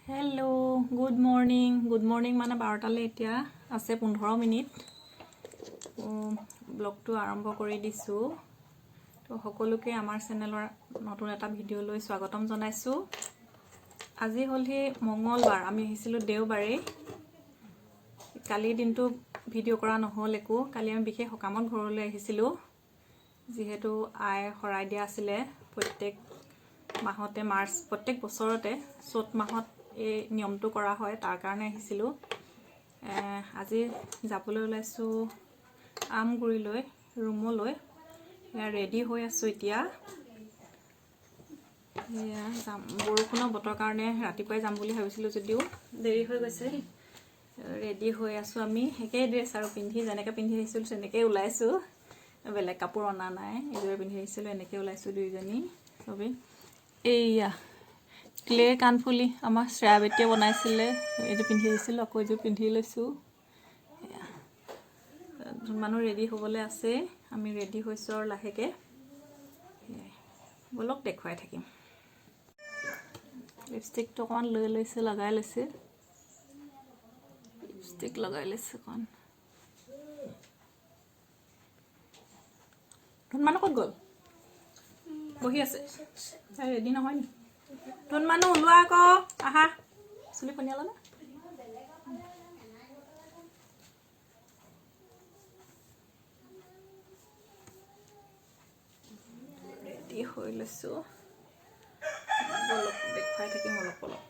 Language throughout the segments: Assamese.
हेलो गुड मर्निंग माने 12টালে এতিয়া আছে 15 মিনিট ব্লগটো আৰম্ভ কৰি দিছো তো সকলোকে আমাৰ চেনেলৰ নতুন এটা ভিডিও লৈ স্বাগতম জনাইছো আজি হলহি মঙ্গলবাৰ আমি আহিছিলো দেওবাৰে কালি দিনটো ভিডিও কৰা নহল একো কালি আমি বিশেষ সকামত ঘৰলৈ আহিছিলো যেহেতু আই হৰাই দিয়া আছিল প্ৰত্যেক মাহতে মাৰ্চ প্ৰত্যেক বছৰতে চত মাহত এই নিয়মটো কৰা হয় তাৰ কাৰণে আহিছিলো আজি যাবলৈ ওলাইছো আমগুৰিলৈ ৰুমলৈ ৰেডি হৈ আছো এতিয়া বৰষুণৰ বতৰ কাৰণে ৰাতিপুৱাই যাম বুলি ভাবিছিলো যদিও দেৰি হৈ গৈছে ৰেডি হৈ আছো আমি একেই ড্ৰেছ আৰু পিন্ধি যেনেকৈ পিন্ধি আহিছিলো তেনেকৈ ওলাইছো বেলেগ কাপোৰ অনা নাই এইযোৰ পিন্ধি আহিছিলো এনেকৈ ওলাইছো দুইজনী সবে এইয়া ক্লে কানফুলি আমাৰ শ্ৰাবতীয়ে বনাইছিলে এইটো পিন্ধি আহিছিলো আকৌ এইযোৰ পিন্ধি লৈছো মানুহ ৰেডি হ'বলৈ আছে আমি ৰেডি হৈছো আৰু লাহেকে বলক দেখুৱাই থাকিম লিপষ্টিকটো অকমান লৈ লৈছে লগাই লৈছে লিপষ্টিক লগাই লৈছে কোন মানুহ ক'ত গ'ল বহি আছে ৰেডি নহয় নি তোন মানুহ ওলোৱা আকৌ আহা চুলি পনিয়ালা না ৰেডি হৈ লৈছো বলক দেখুৱাই থাকিম অলপ অলপ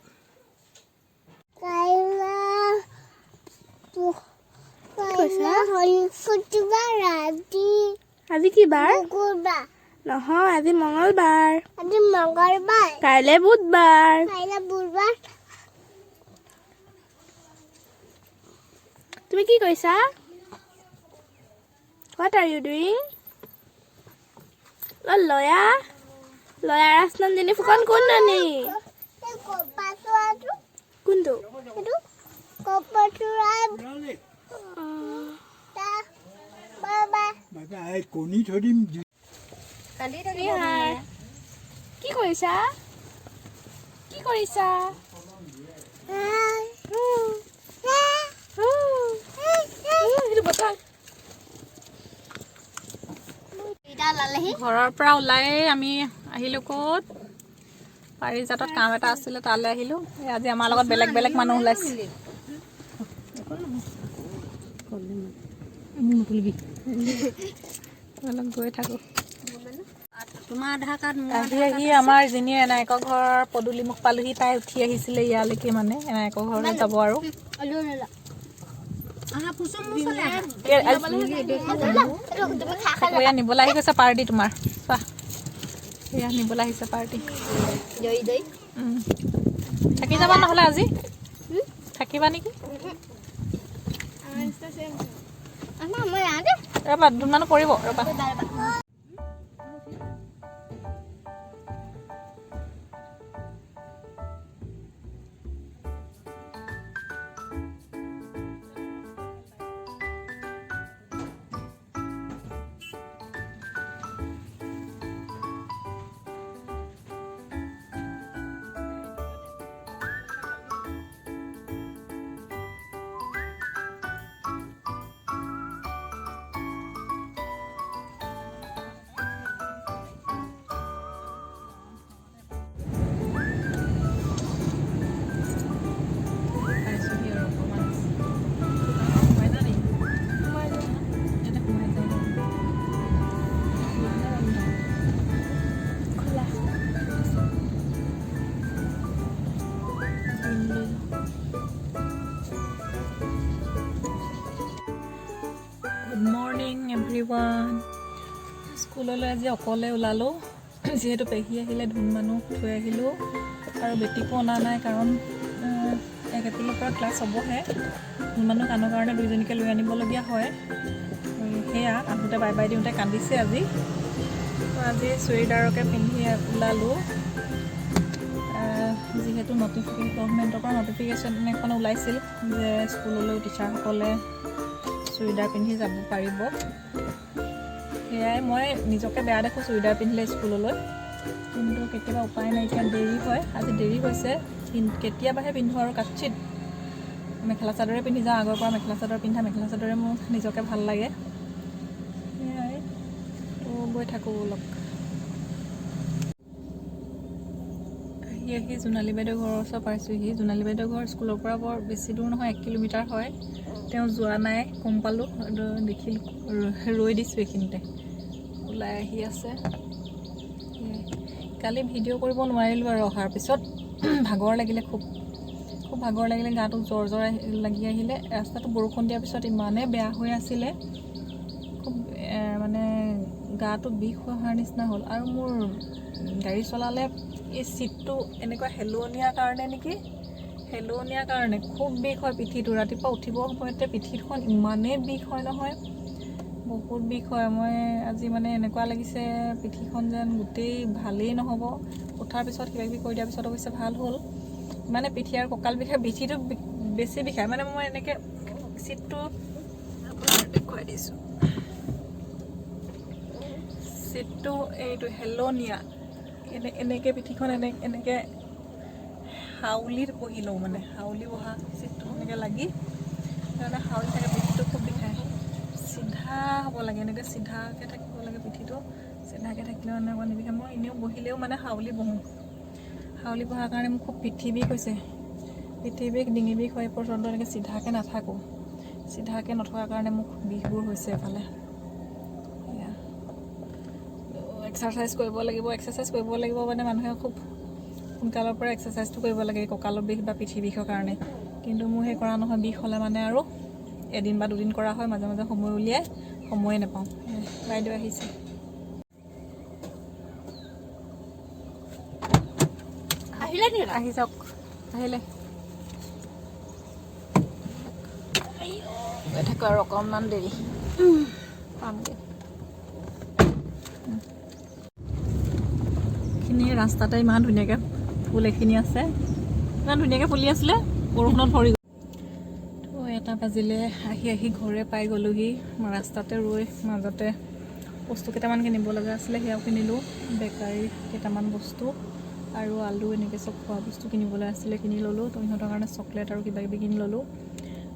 আজি কি বাৰ নহয় আজি মঙ্গলবাৰ কাইলে বুধবাৰ তুমি কি কৈছা What are you doing লয়া ৰাজনন্দিনী ফুকন কোন নানি কোনটো কি কৰিছা ঘৰৰ পৰা ওলাই আমি আহিলো ক'ত পাৰিজাতত কাম এটা আছিল তালৈ আহিলো আজি আমাৰ লগত বেলেগ মানুহ ওলাইছে গৈ থাকো তোমাৰ আধাৰ কাৰ্ড আহি আমাৰ যিনি এনায়কৰ ঘৰৰ পদূলিমুখ পালোহি তাই উঠি আহিছিলে ইয়ালৈকে মানে এনায়কৰ ঘৰলৈ যাব আৰু এয়া নিবলৈ আহি গৈছে পাৰ্টি তোমাৰ চোৱা এয়া নিবলৈ আহিছে পাৰ্টি থাকি যাবা নহ'লে আজি থাকিবা নেকি ৰ'বা দুমানো পৰিব ৰ'বা এভৰিৱান স্কুললৈ আজি অকলে ওলালো যেহেতু পেহী আহিলে ধুন মানুহ থৈ আহিলো আৰু বেটিকো অনা নাই কাৰণ 1 এপ্ৰিলৰ পৰা ক্লাছ হ'বহে ধুন মানুহ কানৰ কাৰণে দুইজনীকে লৈ আনিবলগীয়া হয় সেয়া আহোঁতে বাই বাই দিওঁতে কান্দিছে আজি আজি চুৰিদাৰকে পিন্ধি ওলালো যেহেতু গভৰ্ণমেণ্টৰ পৰা নটিফিকেশ্যন এখন ওলাইছিল যে স্কুললৈ টিচাৰসকলে চুৰিদাৰ পিন্ধি যাব পাৰিব সেয়াই মই নিজকে বেয়া দেখো চুৰিদাৰ পিন্ধিলে স্কুললৈ কিন্তু কেতিয়াবা উপায় নাইকিয়া দেৰি হয় আজি দেৰি হৈছে কেতিয়াবাহে পিন্ধোঁ আৰু কাচিত মেখেলা চাদৰে পিন্ধি যাওঁ। আগৰ পৰা মেখেলা চাদৰ পিন্ধা, মেখেলা চাদৰে মোৰ নিজকে ভাল লাগে। সেয়াই তো গৈ থাকোঁ অলপ। আহি জোনালী বাইদেউ ঘৰৰ ওচৰ পাইছোঁহি। জোনালী বাইদেউ ঘৰ স্কুলৰ পৰা বৰ বেছি দূৰ নহয়, 1 কিলোমিটাৰ হয়। তেওঁ যোৱা নাই, গম পালোঁ, দেখিলোঁ, ৰৈ দিছোঁ এইখিনিতে। ওলাই আহি আছে। কালি ভিডিঅ' কৰিব নোৱাৰিলোঁ আৰু অহাৰ পিছত ভাগৰ লাগিলে, খুব ভাগৰ লাগিলে, গাটো জ্বৰ লাগি আহিলে। ৰাস্তাটো বৰষুণ দিয়াৰ পিছত ইমানেই বেয়া হৈ আছিলে, খুব মানে গাটো বিষ হোৱাৰ নিচিনা হ'ল। আৰু মোৰ গাড়ী চলালে এই চিটটো এনেকুৱা হেলনীয়াৰ কাৰণে নেকি, হেলনীয়াৰ কাৰণে খুব বিষ হয় পিঠিটো। ৰাতিপুৱা উঠিবৰ সময়তে পিঠিখন ইমানেই বিষ হয় নহয়, বহুত বিষ হয়। মই আজি মানে এনেকুৱা লাগিছে পিঠিখন যেন গোটেই ভালেই নহ'ব। উঠাৰ পিছত কিবাকিবি কৰি দিয়াৰ পিছত অৱশ্যে ভাল হ'ল। মানে পিঠি আৰু কঁকাল বিষায়, পিঠিটো বেছি বিষায়। মানে মই এনেকৈ চিটটো দেখুৱাই দিছোঁ, চিটটো এইটো হেলনীয়া, এনেকৈ পিঠিখন এনেকৈ হাউলিত বহি লওঁ, মানে হাউলি বহা চিটটো এনেকৈ লাগি সেইকাৰণে হাউলি থাকে, পিঠিটো খুব বিষায়। চিধা হ'ব লাগে, এনেকৈ চিধাকৈ থাকিব লাগে পিঠিটো, চিধাকৈ থাকিলে মানে অকণ নিবিষায়। মই এনেও বহিলেও মানে হাউলি বহোঁ, হাউলি বহাৰ কাৰণে মোৰ খুব পিঠি বিষ হৈছে। পিঠি বিষ, ডিঙি বিষ হৈ পৰ্যন্ত এনেকৈ চিধাকৈ নাথাকোঁ, চিধাকৈ নথকাৰ কাৰণে মোক বিষবোৰ হৈছে এফালে। এয়া এক্সাৰচাইজ কৰিব লাগিব, এক্সাৰচাইজ কৰিব লাগিব মানে মানুহে খুব সোনকালৰ পৰা এক্সাৰচাইজটো কৰিব লাগে কঁকালৰ বিষ বা পিঠি বিষৰ কাৰণে। কিন্তু মোৰ সেই কৰা নহয়, বিষ হ'লে মানে আৰু এদিন বা দুদিন কৰা হয়, মাজে মাজে সময় উলিয়াই, সময়ে নাপাওঁ। বাইদেউ আহিছে। আহিলে নি? আহি যাওক, আহিলে। গৈ থাকোঁ আৰু অকণমান দেৰি পামগৈ। এইখিনি ৰাস্তাতে ইমান ধুনীয়াকৈ ফুল এখিনি আছে, ইমান ধুনীয়াকৈ ফুলি আছিলে, বৰষুণত ভৰি গ'ল। তো 1 বাজিলে, আহি ঘৰে পাই গ'লোহি। ৰাস্তাতে ৰৈ মাজতে বস্তু কেইটামান কিনিব লগা আছিলে, সেয়াও কিনিলোঁ। বেকাৰী কেইটামান বস্তু আৰু আলু, এনেকৈ চব খোৱা বস্তু কিনিবলৈ আছিলে, কিনি ল'লোঁ। তো সিহঁতৰ কাৰণে চকলেট আৰু কিবাকিবি কিনি ল'লোঁ।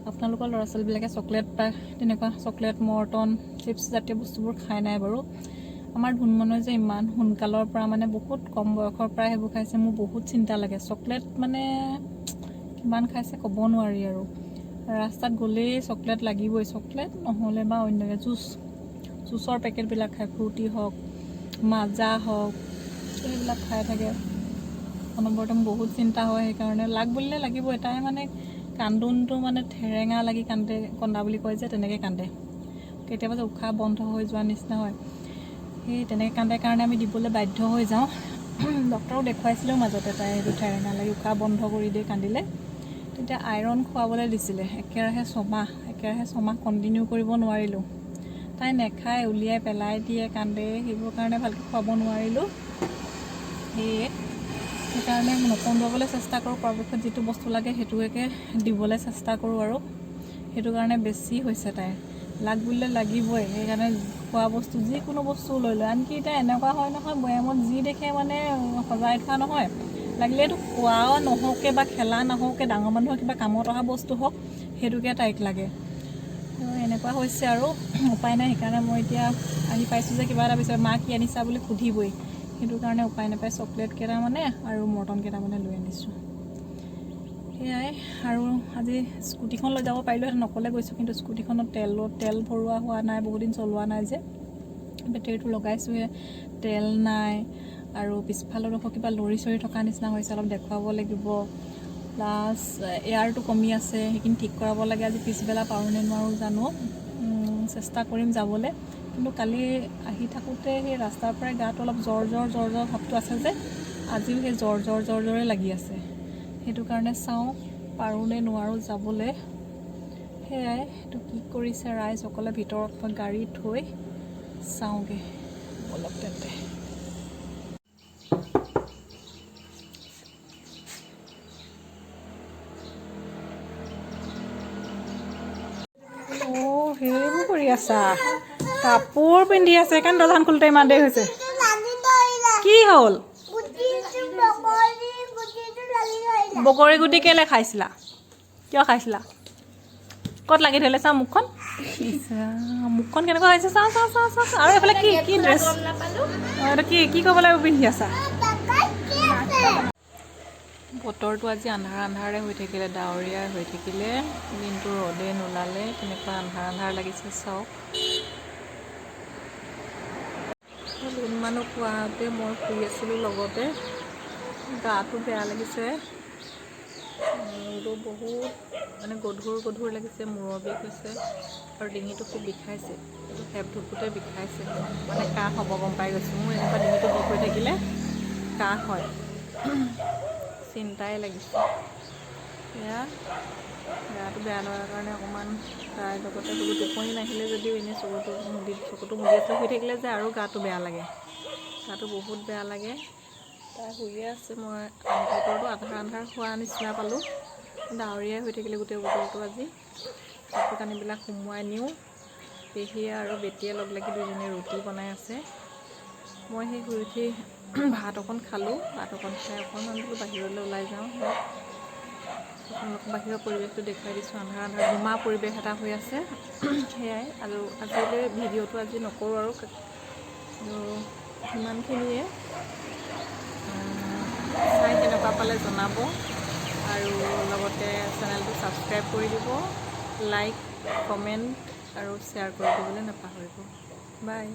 আপোনালোকৰ ল'ৰা ছোৱালীবিলাকে চকলেট বা তেনেকুৱা চকলেট, মৰ্টন, চিপছ জাতীয় বস্তুবোৰ খাই নাই বাৰু। আমাৰ ধুনমনে যে ইমান সোনকালৰ পৰা, মানে বহুত কম বয়সৰ পৰাই সেইবোৰ খাইছে, মোৰ বহুত চিন্তা লাগে। চকলেট মানে কিমান খাইছে ক'ব নোৱাৰি আৰু। ৰাস্তাত গ'লেই চকলেট লাগিবই, চকলেট নহ'লে বা অন্যকৈ জুচৰ পেকেটবিলাক খায়, ফ্ৰুটি হওক, মাজা হওক, সেইবিলাক খাই থাকে। অনবৰতে মোৰ বহুত চিন্তা হয়, সেইকাৰণে লাগ বুলিলে লাগিব। এটাই মানে কান্দোনটো মানে ঠেৰেঙা লাগি কন্দা বুলি কয় যে, তেনেকৈ কান্দে। কেতিয়াবা যে উশাহ বন্ধ হৈ যোৱাৰ নিচিনা হয়, সেই তেনেকৈ কান্দে কাৰণে আমি দিবলৈ বাধ্য হৈ যাওঁ। ডক্টৰক দেখুৱাইছিলোঁ মাজতে, তাই সেইটো ঠেৰেঙা লাগি উশাহ বন্ধ কৰি দিয়ে কান্দিলে। তেতিয়া আইৰণ খুৱাবলৈ দিছিলে, একেৰাহে 6 মাহ কণ্টিনিউ কৰিব নোৱাৰিলোঁ। তাই নেখায়, উলিয়াই পেলাই দিয়ে, কান্দে, সেইবোৰ কাৰণে ভালকৈ খুৱাব নোৱাৰিলোঁ। সেইকাৰণে নকন্দুৱাবলৈ চেষ্টা কৰোঁ, পৰাপক্ষত যিটো বস্তু লাগে সেইটোকে দিবলৈ চেষ্টা কৰোঁ। আৰু সেইটো কাৰণে বেছি হৈছে তাইৰ, লাগ বুলিলে লাগিবই। সেইকাৰণে খোৱা বস্তু, যিকোনো বস্তু লৈ লয়। আনকি এতিয়া এনেকুৱা হয় নহয়, বৈয়ামত যি দেখে মানে সজাই থোৱা নহয়, লাগিলে এইটো খোৱা নহওকে বা খেলা নহওকে, ডাঙৰ মানুহৰ কিবা কামত অহা বস্তু হওক, সেইটোকে তাইক লাগে। এনেকুৱা হৈছে আৰু উপায় নাই। সেইকাৰণে মই এতিয়া আহি পাইছোঁ যে কিবা এটা বিচাৰে, মা কি আনিছা বুলি সুধিবই। সেইটো কাৰণে উপায় নাপায়, চকলেট কেইটামানে আৰু মৰ্টন কেইটামানে লৈ আনিছোঁ। সেয়াই। আৰু আজি স্কুটিখন লৈ যাব পাৰিলোঁহেঁতেন, অকলে গৈছোঁ, কিন্তু স্কুটিখনত তেল ভৰোৱা হোৱা নাই, বহুত দিন চলোৱা নাই যে। বেটেৰীটো লগাইছোঁহে, তেল নাই। আৰু পিছফালৰ ডোখৰ কিবা লৰি চৰি থকা নিচিনা হৈছে, অলপ দেখুৱাব লাগিব। প্লাছ এয়াৰটো কমি আছে, সেইখিনি ঠিক কৰাব লাগে। আজি পিছবেলা পাৰোঁ নে নোৱাৰোঁ জানো, চেষ্টা কৰিম যাবলৈ। কিন্তু কালি আহি থাকোঁতে সেই ৰাস্তাৰ পৰাই গাটো অলপ জ্বৰ ভাৱটো আছে যে, আজিও সেই জ্বৰে লাগি আছে। সেইটো কাৰণে চাওঁ পাৰোঁ নে নোৱাৰোঁ যাবলৈ। সেয়াই, সেইটো কি কৰিছে ৰাইজ সকলে ভিতৰত, গাড়ী থৈ চাওঁগৈ অলপ তেন্তে। সেইবোৰ কৰি আছা, কাপোৰ পিন্ধি আছে, সেইকাৰণে দৰ্জাখন খোলোতে ইমান দেৰি হৈছে। কি হ'ল? বগৰী গুটি কেলে খাইছিলা কিয় খাইছিলা ক'ত লাগি ধৰিলে চা মুখখন মুখখন কেনেকুৱা হৈছে চা চা চা চা আৰু এইফালে কি কি ড্ৰেছ এইটো কি কি ক'বলৈ পিন্ধি আছা বতৰটো আজি আন্ধাৰ আন্ধাৰে হৈ থাকিলে ডাৱৰীয়া হৈ থাকিলে দিনটো ৰ'দে নোলালে কেনেকুৱা আন্ধাৰ আন্ধাৰ লাগিছে চাওক ইমানো খোৱাতে মই শুই আছিলোঁ লগতে গাটো বেয়া লাগিছে মূৰটো বহুত মানে গধুৰ লাগিছে মূৰৰ বিষ হৈছে আৰু ডিঙিটো খুব বিষাইছে হেপ ধুপুতে বিষাইছে মানে কাহ হ'ব গম পাই গৈছোঁ মোৰ এনেকুৱা ডিঙিটো বিষ হৈ থাকিলে কাহ হয় চিন্তাই লাগিছে এয়া গাটো বেয়া লগাৰ কাৰণে অকণমান তাইৰ লগতে বোলো টোপনি নাহিলে যদিও এনেই চকুটো মুদি আছে শুই থাকিলে যে আৰু গাটো বেয়া লাগে গাটো বহুত বেয়া লাগে তাই শুইয়ে আছে মই বতৰটো আন্ধাৰ হোৱা নিচিনা পালোঁ ডাৱৰীয়াই হৈ থাকিলে গোটেই বতৰটো আজি কাপোৰ কানিবিলাক সুমুৱাই নিওঁ পেহীয়ে আৰু বেটীয়ে লগ লাগি দুইজনীয়ে ৰুটি বনাই আছে মই সেই শুই উঠি ভাত অকণ খালোঁ ভাত অকণ খাই অকণমান বোলো বাহিৰলৈ ওলাই যাওঁ আপোনালোকক বাহিৰৰ পৰিৱেশটো দেখুৱাই দিছোঁ আন্ধাৰ গোমা পৰিৱেশ এটা হৈ আছে সেয়াই আৰু আজিলৈ ভিডিঅ'টো আজি নকৰোঁ আৰু সিমানখিনিয়ে চাই কেনেকুৱা পালে জনাব আৰু লগতে চেনেলটো ছাবস্ক্ৰাইব কৰি দিব লাইক কমেণ্ট আৰু শ্বেয়াৰ কৰি দিবলৈ নাপাহৰিব বাই